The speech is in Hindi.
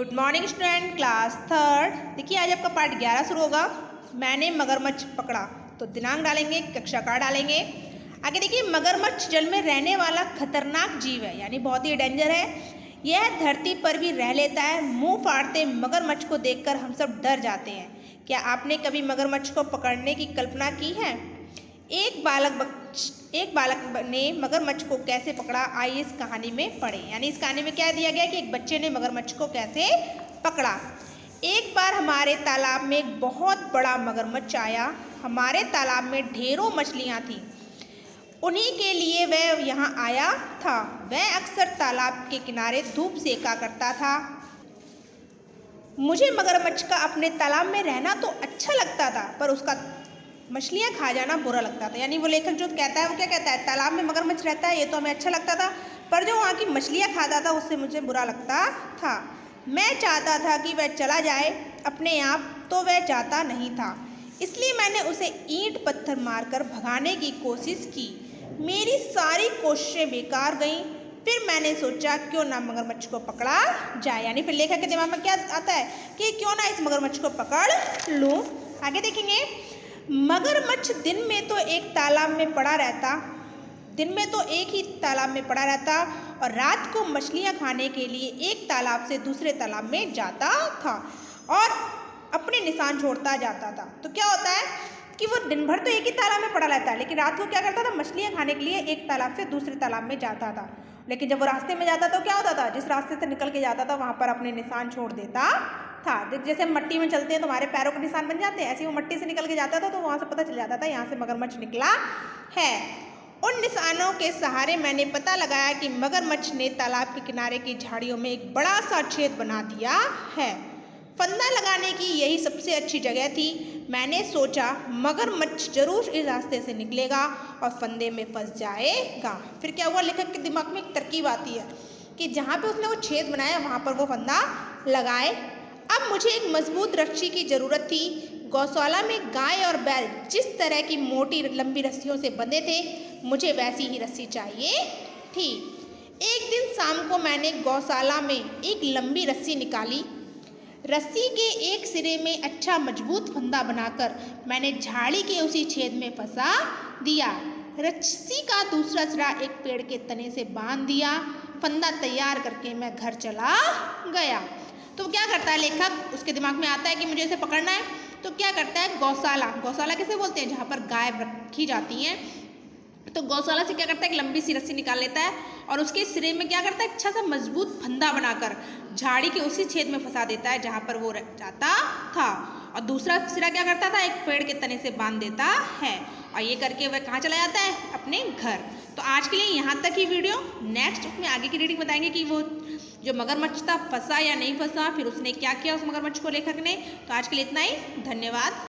Good morning student, class third. देखिए आज आपका पार्ट 11 शुरू होगा। मैंने मगरमच्छ पकड़ा, तो दिनांक डालेंगे, कक्षा का डालेंगे। आगे देखिए, मगरमच्छ जल में रहने वाला खतरनाक जीव है, यानी बहुत ही डेंजर है। यह धरती पर भी रह लेता है। मुंह फाड़ते मगरमच्छ को देखकर हम सब डर जाते हैं। क्या आपने कभी मगरमच्छ को पकड़ने की कल्पना की है? एक बालक ने मगरमच्छ को कैसे पकड़ा, आइए इस कहानी में पढ़ें। यानी इस कहानी में क्या दिया गया कि एक बच्चे ने मगरमच्छ को कैसे पकड़ा। एक बार हमारे तालाब में एक बहुत बड़ा मगरमच्छ आया। हमारे तालाब में ढेरों मछलियां थीं। उन्हीं के लिए वह यहाँ आया था। वह अक्सर तालाब के किनारे धूप सेका करता था। मुझे मगरमच्छ का अपने तालाब में रहना तो अच्छा लगता था, पर उसका मछलियाँ खा जाना बुरा लगता था। यानी वो लेखक जो कहता है वो क्या कहता है, तालाब में मगरमच्छ रहता है ये तो हमें अच्छा लगता था, पर जो वहाँ की मछलियाँ खाता था उससे मुझे बुरा लगता था। मैं चाहता था कि वह चला जाए अपने आप, तो वह जाता नहीं था। इसलिए मैंने उसे ईंट पत्थर मारकर भगाने की कोशिश की। मेरी सारी कोशिशें बेकार गईं। फिर मैंने सोचा क्यों ना मगरमच्छ को पकड़ा जाए। यानी फिर लेखक के दिमाग में क्या आता है कि क्यों ना इस मगरमच्छ को पकड़ लूँ। आगे देखेंगे, मगरमच्छ दिन में तो एक ही तालाब में पड़ा रहता और रात को मछलियाँ खाने के लिए एक तालाब से दूसरे तालाब में जाता था और अपने निशान छोड़ता जाता था। तो क्या होता है कि वो दिन भर तो एक ही तालाब में पड़ा रहता है, लेकिन रात को क्या करता था, मछलियाँ खाने के लिए एक तालाब से दूसरे तालाब में जाता था। लेकिन जब वो रास्ते में जाता तो क्या होता था, जिस रास्ते से निकल के जाता था वहाँ पर अपने निशान छोड़ देता था। जैसे मट्टी में चलते हैं तो हमारे पैरों के निशान बन जाते हैं, ऐसे वो मट्टी से निकल के जाता था तो वहाँ से पता चल जाता था यहाँ से मगरमच्छ निकला है। उन निशानों के सहारे मैंने पता लगाया कि मगरमच्छ ने तालाब के किनारे की झाड़ियों में एक बड़ा सा छेद बना दिया है। फंदा लगाने की यही सबसे अच्छी जगह थी। मैंने सोचा मगरमच्छ जरूर इस रास्ते से निकलेगा और फंदे में फंस जाएगा। फिर क्या हुआ, लेखक के दिमाग में एक तरकीब आती है कि जहाँ पे उसने वो छेद बनाया वहाँ पर वो फंदा लगाए। अब मुझे एक मजबूत रस्सी की ज़रूरत थी। गौशाला में गाय और बैल जिस तरह की मोटी लंबी रस्सियों से बंधे थे, मुझे वैसी ही रस्सी चाहिए थी। एक दिन शाम को मैंने गौशाला में एक लंबी रस्सी निकाली। रस्सी के एक सिरे में अच्छा मजबूत फंदा बनाकर मैंने झाड़ी के उसी छेद में फंसा दिया। रस्सी का दूसरा सिरा एक पेड़ के तने से बांध दिया। फंदा तैयार करके मैं घर चला गया। तो क्या करता है लेखक, उसके दिमाग में आता है कि मुझे इसे पकड़ना है, तो क्या करता है, गौशाला किसे बोलते हैं, जहाँ पर गाय रखी जाती हैं, तो गौशाला से क्या करता है, एक लंबी सी रस्सी निकाल लेता है और उसके सिरे में क्या करता है, अच्छा सा मजबूत फंदा बनाकर झाड़ी के उसी छेद में फंसा देता है जहाँ पर वो जाता था। और दूसरा सिरा क्या करता था, एक पेड़ के तने से बांध देता है और ये करके वह कहाँ चला जाता है, अपने घर। तो आज के लिए यहाँ तक ही वीडियो। नेक्स्ट उसमें आगे की रीडिंग बताएंगे कि वो जो मगरमच्छ था फंसा या नहीं फंसा, फिर उसने क्या किया उस मगरमच्छ को लेखक ने। तो आज के लिए इतना ही, धन्यवाद।